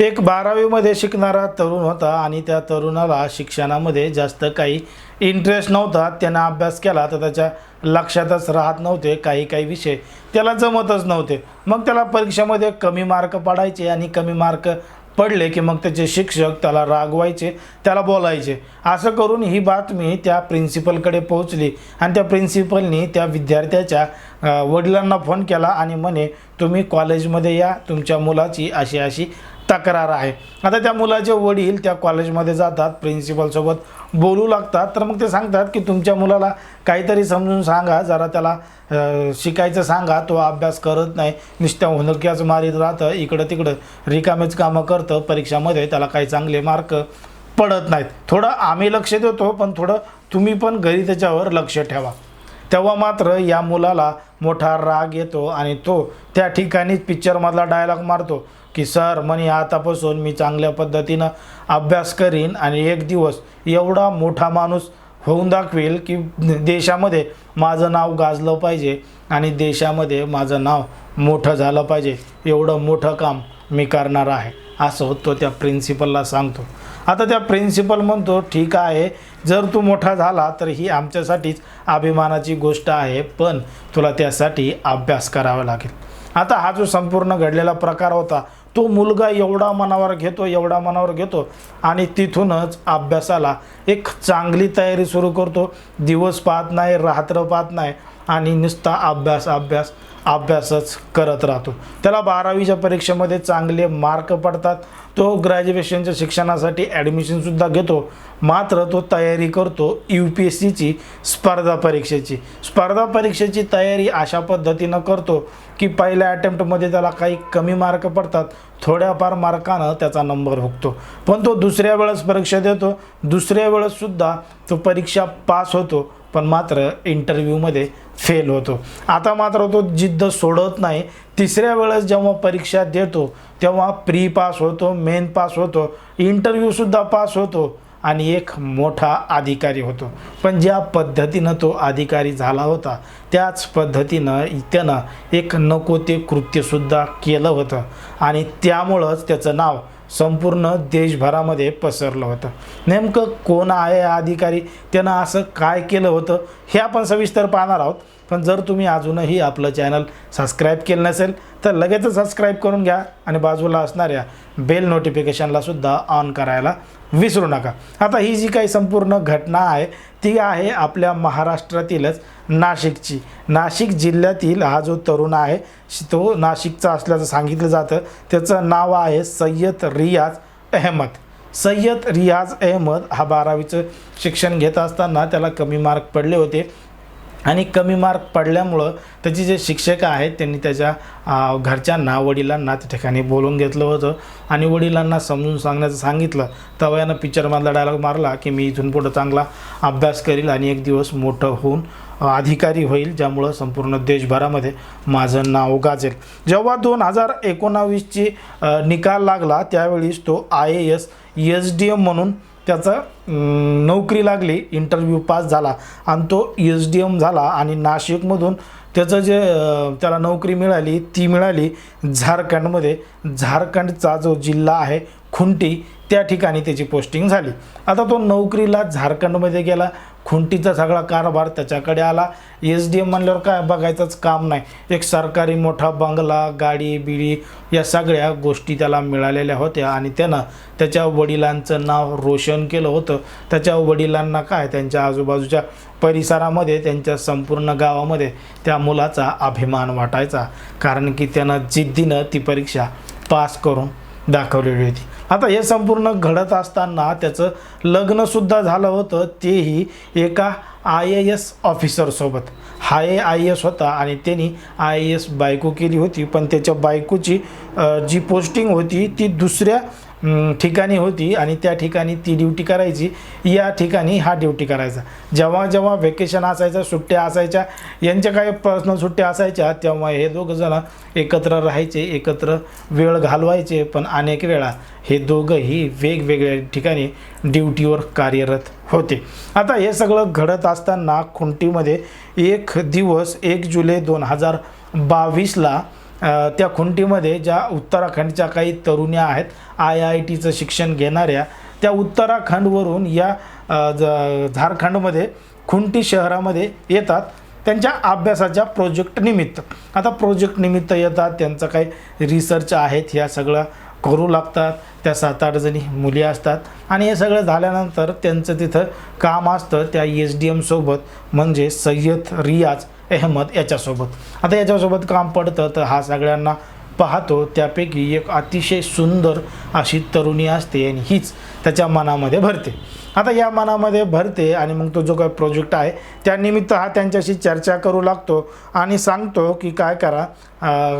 एक 12वी शिकणारा तरुण होता आणि त्या तरुणाला शिक्षणामध्ये जास्त काही इंटरेस्ट नव्हता. त्यानं अभ्यास केला तर त्याच्या लक्षातच राहत नव्हते. काही विषय त्याला जमतच नव्हते. मग त्याला परीक्षेमध्ये कमी मार्क पडायचे आणि कमी मार्क पडले की मग त्याचे शिक्षक त्याला रागवायचे, त्याला बोलायचे. असं करून ही बातमी त्या प्रिन्सिपलकडे पोहोचली आणि त्या प्रिन्सिपलनी त्या विद्यार्थ्याच्या वडिलांना फोन केला आणि म्हणे, तुम्ही कॉलेजमध्ये या, तुमच्या मुलाची अशी अशी तक्रार आहे. आता त्या मुलाचे वडील त्या कॉलेजमध्ये जातात, प्रिन्सिपलसोबत बोलू लागतात. तर मग ते सांगतात की तुमच्या मुलाला काहीतरी समजून सांगा, जरा त्याला शिकायचं सांगा, तो अभ्यास करत नाही, नुसत्या हुंदक्याच मारीत राहतं, इकडं तिकडं रिकामेच कामं करतं, परीक्षामध्ये त्याला काही चांगले मार्क पडत नाहीत. थोडं आम्ही लक्ष देतो, पण थोडं तुम्ही पण घरी त्याच्यावर लक्ष ठेवा. तेव्हा मात्र या मुलाला मोठा राग येतो आणि तो त्या ठिकाणीच पिक्चरमधला डायलॉग मारतो की सर म्हणे, आतापासून मी चांगल्या पद्धतीनं अभ्यास करीन आणि एक दिवस एवढा मोठा माणूस होऊन दाखवेल की देशामध्ये माझं नाव गाजलं पाहिजे आणि देशामध्ये माझं नाव मोठं झालं पाहिजे, एवढं मोठं काम मी करणार आहे, असं तो त्या प्रिन्सिपलला सांगतो. आता त्या प्रिन्सिपल म्हणतो, ठीक आहे, जर तू मोठा झाला तर ही आमच्यासाठीच अभिमानाची गोष्ट आहे, पण तुला त्यासाठी अभ्यास करावा लागेल. आता हा जो संपूर्ण घडलेला प्रकार होता, तो मुलगा एवढा मनावर घेतो आणि तिथूनच अभ्यासाला एक चांगली तयारी सुरू करतो. दिवस पाहत नाही, रात्र पाहत नाही आणि नुसता अभ्यासच करत राहतो. त्याला 12वीच्या परीक्षेमध्ये चांगले मार्क पडतात. तो ग्रॅज्युएशनच्या शिक्षणासाठी ॲडमिशनसुद्धा घेतो. मात्र तो तयारी करतो UPSCची स्पर्धा परीक्षेची तयारी अशा पद्धतीनं करतो की पहिल्या अटेम्प्टमध्ये त्याला काही कमी मार्क पडतात, थोड्याफार मार्कानं त्याचा नंबर हुकतो. पण तो दुसऱ्या वेळेस परीक्षा देतो. दुसऱ्या वेळेससुद्धा तो परीक्षा पास होतो, पण मात्र इंटरव्ह्यूमध्ये फेल होतो. आता मात्र तो जिद्द सोडत नाही. तिसऱ्या वेळेस जेव्हा परीक्षा देतो तेव्हा प्री पास होतो, मेन पास होतो, इंटरव्ह्यूसुद्धा पास होतो आणि एक मोठा अधिकारी होतो. पण ज्या पद्धतीनं तो अधिकारी झाला होता त्याच पद्धतीनं त्यानं एक नको ते कृत्यसुद्धा केलं होतं आणि त्यामुळंच त्याचं नाव संपूर्ण देशभरामध्ये पसरलं होतं. नेमकं कोण आहे अधिकारी, त्यानं असं काय केलं होतं हे आपण सविस्तर पाहणार आहोत. पण जर तुम्ही अजूनही आपलं चॅनल सबस्क्राईब केलं नसेल तर लगेचच सबस्क्राईब करून घ्या आणि बाजूला असणाऱ्या बेल नोटिफिकेशनलासुद्धा ऑन करायला विसरू नका. आता ही जी काही संपूर्ण घटना आहे ती आहे आपल्या महाराष्ट्रातीलच नाशिकची. नाशिक जिल्ह्यातील हा जो तरुण आहे तो नाशिकचा असल्याचं सांगितलं जातं. त्याचं नाव आहे सय्यद रियाज अहमद. हा 12वीचं शिक्षण घेत असताना त्याला कमी मार्क पडले होते आणि कमी मार्क पडल्यामुळं त्याचे जे शिक्षक आहेत त्यांनी त्याच्या घरच्यांना, वडिलांना त्या ठिकाणी बोलून घेतलं होतं आणि वडिलांना समजून सांगितलं. तेव्हा यानं पिक्चरमधला डायलॉग मारला की मी इथून पुढं चांगला अभ्यास करील आणि एक दिवस मोठं होऊन अधिकारी होईल, ज्यामुळं संपूर्ण देशभरामध्ये माझं नाव गाजेल. जेव्हा 2019ची निकाल लागला त्यावेळीस तो IAS SDM म्हणून त्याचा नोकरी लागली, इंटरव्ह्यू पास झाला आणि तो SDM झाला. आणि नाशिकमधून त्याचं जे त्याला नोकरी मिळाली ती मिळाली झारखंडमध्ये. झारखंडचा जो जिल्हा आहे खुंटी, त्या ठिकाणी त्याची पोस्टिंग झाली. आता तो नोकरीला झारखंडमध्ये गेला. खुंटीचा सगळा कारभार त्याच्याकडे आला. SDM म्हणल्यावर काय बघायचंच काम नाही. एक सरकारी मोठा बंगला, गाडी बिडी या सगळ्या गोष्टी त्याला मिळालेल्या होत्या आणि त्यानं त्याच्या वडिलांचं नाव रोशन केलं होतं. त्याच्या वडिलांना काय त्यांच्या आजूबाजूच्या परिसरामध्ये, त्यांच्या संपूर्ण गावामध्ये त्या मुलाचा अभिमान वाटायचा, कारण की त्यानं जिद्दीनं ती परीक्षा पास करून दाखवलेली होती. आता हे संपूर्ण घडत असताना त्याचं लग्नसुद्धा झालं होतं, तेही एका IAS ऑफिसरसोबत. हा IAS होता आणि त्यांनी IAS बायको केली होती, पण त्याच्या बायकोची जी पोस्टिंग होती ती दुसऱ्या ठिकाणी होती आणि त्या ठिकाणी ती ड्युटी करायची, या ठिकाणी हा ड्युटी करायचा. जेव्हा वेकेशन असायचं, सुट्ट्या असायच्या, यांच्या काही पर्सनल सुट्ट्या असायच्या, तेव्हा हे दोघंजणं एकत्र राहायचे, एकत्र वेळ घालवायचे. पण अनेक वेळा हे दोघंही वेगवेगळ्या ठिकाणी ड्युटीवर कार्यरत होते. आता हे सगळं घडत असताना खुंटीमध्ये एक दिवस 1 जुलै 2022ला त्या खुंटीमध्ये ज्या उत्तराखंडच्या काही तरुण्या आहेत IITचं शिक्षण घेणाऱ्या, त्या उत्तराखंडवरून या झारखंडमध्ये खुंटी शहरामध्ये येतात त्यांच्या अभ्यासाच्या प्रोजेक्ट निमित्त. आता प्रोजेक्ट निमित्त येतात, त्यांचं काही रिसर्च आहेत, ह्या सगळं करू लागतात. त्या 7-8 जणी मुली असतात आणि हे सगळं झाल्यानंतर त्यांचं तिथं काम असतं त्या SDM सोबत, म्हणजे सय्यद रियाज अहमद याच्यासोबत. आता याच्यासोबत काम पडतं तर हा सगळ्यांना पाहतो. त्यापैकी एक अतिशय सुंदर अशी तरुणी असते आणि हीच त्याच्या मनामध्ये भरते. आता या मनामध्ये भरते आणि मग तो जो काही प्रोजेक्ट आहे त्यानिमित्त हा त्यांच्याशी चर्चा करू लागतो आणि सांगतो की काय करा,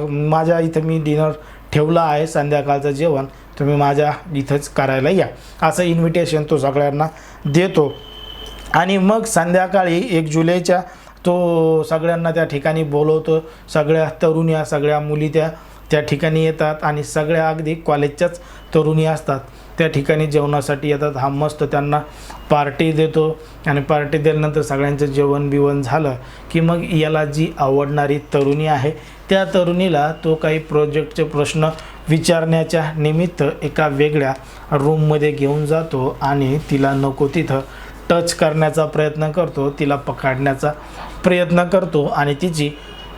माझ्या इथं मी डिनर ठेवलं आहे, संध्याकाळचं जेवण तुम्ही माझ्या इथंच करायला या, असं इन्व्हिटेशन तो सगळ्यांना देतो. आणि मग संध्याकाळी 1 जुलैच्या तो सगळ्यांना त्या ठिकाणी बोलवतो. सगळ्या तरुण्या, सगळ्या मुली त्या ठिकाणी येतात आणि सगळ्या अगदी कॉलेजच्याच तरुणी असतात त्या ठिकाणी जेवणासाठी येतात. हा मस्त त्यांना पार्टी देतो आणि पार्टी दिल्यानंतर सगळ्यांचं जेवण बिवण झालं की मग याला जी आवडणारी तरुणी आहे त्या तरुणीला तो काही प्रोजेक्टचे प्रश्न विचारण्याच्या निमित्त एका वेगळ्या रूममध्ये घेऊन जातो आणि तिला नको तिथं टच करण्याचा प्रयत्न करतो, तिला पकडण्याचा प्रयत्न करतो आणि तिची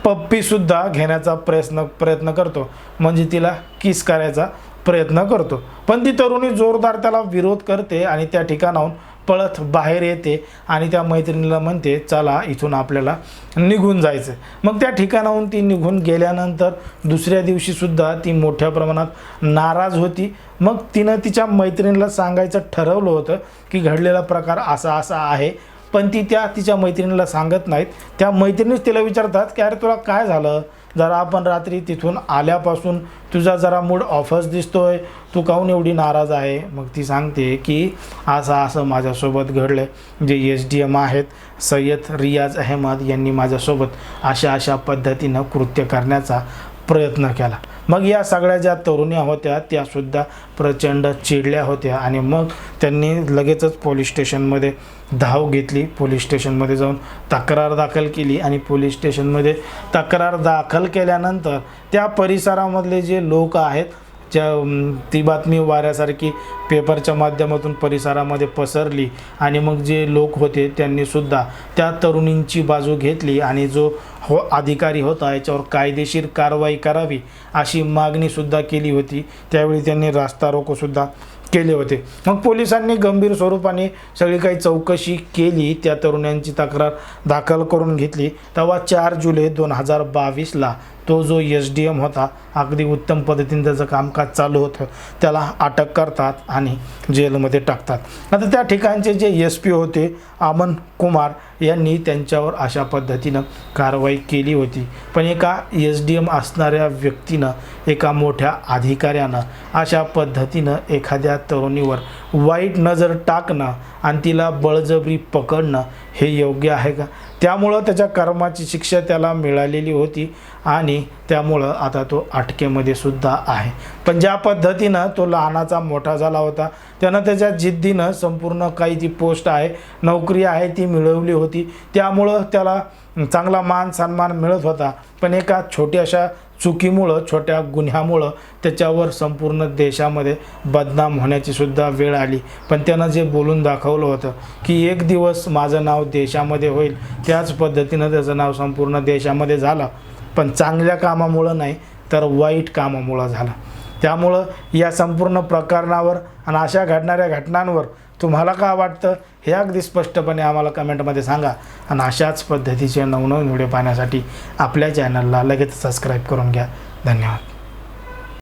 पप्पीसुद्धा घेण्याचा प्रयत्न करतो, म्हणजे तिला किस करायचा प्रयत्न करतो. पण ती तरुणी जोरदार त्याला विरोध करते आणि त्या ठिकाणाहून पळत बाहेर येते आणि त्या मैत्रिणीला म्हणते चला इथून आपल्याला निघून जायचं. मग त्या ठिकाणाहून ती निघून गेल्यानंतर दुसऱ्या दिवशीसुद्धा ती मोठ्या प्रमाणात नाराज होती. मग तिनं तिच्या मैत्रिणीला सांगायचं ठरवलं होतं की घडलेला प्रकार असा असा आहे, पण ती तिच्या मैत्रिणीला सांगत नाहीत. त्या मैत्रिणीच तिला विचारतात की अरे तुला काय झालं, जरा आपण रात्री तिथून आल्यापासून तुझा जरा मूड ऑफच दिसतोय, तू काहून एवढी नाराज आहे. मग ती सांगते की असं माझ्यासोबत घडलं, जे SDM आहेत सय्यद रियाज अहमद यांनी माझ्यासोबत अशा पद्धतीनं कृत्य करण्याचा प्रयत्न केला. मग या सगळ्या ज्या तरुण्या होत्या त्यासुद्धा प्रचंड चिडल्या होत्या आणि मग त्यांनी लगेचच पोलीस स्टेशनमध्ये धाव घेतली. पोलीस स्टेशनमध्ये जाऊन तक्रार दाखल केली आणि पोलीस स्टेशनमध्ये तक्रार दाखल केल्यानंतर त्या परिसरामधले जे लोक आहेत, ती बातमी वाऱ्यासारखी पेपरच्या माध्यमातून परिसरामध्ये पसरली आणि मग जे लोक होते त्यांनीसुद्धा त्या तरुणींची बाजू घेतली आणि जो अधिकारी होता याच्यावर कायदेशीर कारवाई करावी अशी मागणीसुद्धा केली होती. त्यावेळी त्यांनी रास्ता रोकोसुद्धा केले होते. मग पोलिसांनी गंभीर स्वरूपाने सगळी काही चौकशी केली, त्या तरुणांची तक्रार दाखल करून घेतली. तेव्हा 4 जुलै 2022ला तो जो SDM होता, अगदी उत्तम पद्धतीने त्याचं कामकाज चालू होतं, त्याला अटक करतात आणि जेलमध्ये टाकतात. आता त्या ठिकाणचे जे SP होते अमन कुमार यांनी त्यांच्यावर अशा पद्धतीनं कारवाई केली होती. पण एका SDM असणाऱ्या व्यक्तीनं, एका मोठ्या अधिकाऱ्यानं अशा पद्धतीनं एखाद्या तरुणीवर वाईट नजर टाकणं आणि तिला बळजबरी पकडणं हे योग्य आहे का? त्यामुळं त्याच्या कर्माची शिक्षा त्याला मिळालेली होती आणि त्यामुळं आता तो अटकेमध्ये सुद्धा आहे. पण ज्या पद्धतीनं तो लहानाचा मोठा झाला होता, त्यानं त्याच्या जिद्दीनं संपूर्ण काही ती पोस्ट आहे, नोकरी आहे ती मिळवली होती. त्यामुळं त्याला चांगला मान सन्मान मिळत होता. पण एका छोट्याशा चुकीमुळं, छोट्या गुन्ह्यामुळं त्याच्यावर संपूर्ण देशामध्ये बदनाम होण्याची सुद्धा वेळ आली. पण त्यानं जे बोलून दाखवलं होतं की एक दिवस माझं नाव देशामध्ये होईल, त्याच पद्धतीनं त्याचं नाव संपूर्ण देशामध्ये झालं, पण चांगल्या कामामुळं नाही तर वाईट कामामुळं झालं. त्यामुळं या संपूर्ण प्रकरणावर आणि अशा घडणाऱ्या घटनांवर तुम्हाला काय वाटतं हे अगदी स्पष्टपणे आम्हाला कमेंटमध्ये सांगा. आणि अशाच पद्धतीचे नवनवीन व्हिडिओ पाहण्यासाठी आपल्या चॅनलला लगेच सबस्क्राईब करून घ्या. धन्यवाद.